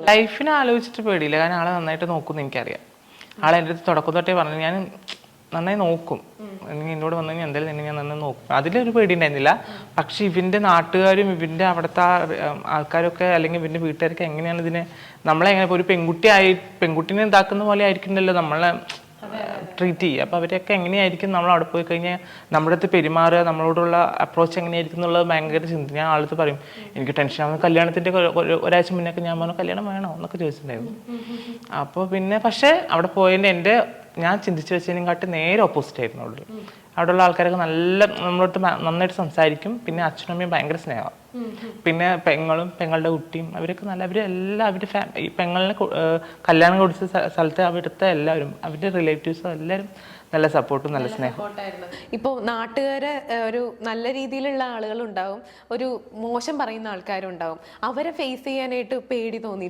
ലൈഫിനെ ആലോചിച്ചിട്ട് പേടിയില്ല, കാരണം ആളെ നന്നായിട്ട് നോക്കും എനിക്കറിയാം. ആളെ എൻ്റെ അടുത്ത് തുടക്കം തൊട്ടേ പറഞ്ഞു ഞാൻ നന്നായി നോക്കും, എന്നോട് വന്നു കഴിഞ്ഞാൽ എന്തായാലും ഞാൻ നന്നായി നോക്കും, അതിലൊരു പേടി ഉണ്ടായിരുന്നില്ല. പക്ഷെ ഇവൻ്റെ നാട്ടുകാരും ഇവൻ്റെ അവിടുത്തെ ആൾക്കാരൊക്കെ അല്ലെങ്കിൽ ഇവൻ്റെ വീട്ടുകാരൊക്കെ എങ്ങനെയാണ് ഇതിനെ നമ്മളെ എങ്ങനെ ഒരു പെൺകുട്ടീനെ ഇതാക്കുന്ന പോലെ ആയിരിക്കണ്ടല്ലോ നമ്മളെ ട്രീറ്റ് ചെയ്യുക. അപ്പോൾ അവരൊക്കെ എങ്ങനെയായിരിക്കും നമ്മൾ അവിടെ പോയി കഴിഞ്ഞാൽ നമ്മുടെ അടുത്ത് പെരുമാറുക, നമ്മളോടുള്ള അപ്രോച്ച് എങ്ങനെയായിരിക്കും എന്നുള്ളത് ഭയങ്കര ചിന്ത. ഞാൻ ആളത്ത് പറയും എനിക്ക് ടെൻഷൻ ആവുന്ന കല്യാണത്തിൻ്റെ ഒരാഴ്ച മുന്നേ ഞാൻ പറഞ്ഞു കല്യാണം വേണോ എന്നൊക്കെ ചോദിച്ചിട്ടുണ്ടായിരുന്നു. അപ്പോൾ പിന്നെ പക്ഷേ അവിടെ പോയതിൻ്റെ ഞാൻ ചിന്തിച്ച് വെച്ചതിനെക്കാട്ടി നേരെ ഓപ്പോസിറ്റ് ആയിരുന്നു അവിടെയുള്ള ആൾക്കാരൊക്കെ നമ്മളോട്ട് നന്നായിട്ട് സംസാരിക്കും. പിന്നെ അച്ഛനും അമ്മയും ഭയങ്കര സ്നേഹമാണ്. പിന്നെ പെങ്ങളുടെ കുട്ടിയും അവരൊക്കെ അവരെല്ലാം അവരുടെ ഈ പെങ്ങളിനെ കല്യാണം കൊടുത്ത സ്ഥലത്ത് അവിടുത്തെ എല്ലാവരും അവരുടെ റിലേറ്റീവ്സും എല്ലാവരും നല്ല സപ്പോർട്ടും നല്ല സ്നേഹം. ഇപ്പോൾ നാട്ടുകാരെ ഒരു നല്ല രീതിയിലുള്ള ആളുകളുണ്ടാവും, ഒരു മോശം പറയുന്ന ആൾക്കാരും ഉണ്ടാവും. അവരെ ഫേസ് ചെയ്യാനായിട്ട് പേടി തോന്നി?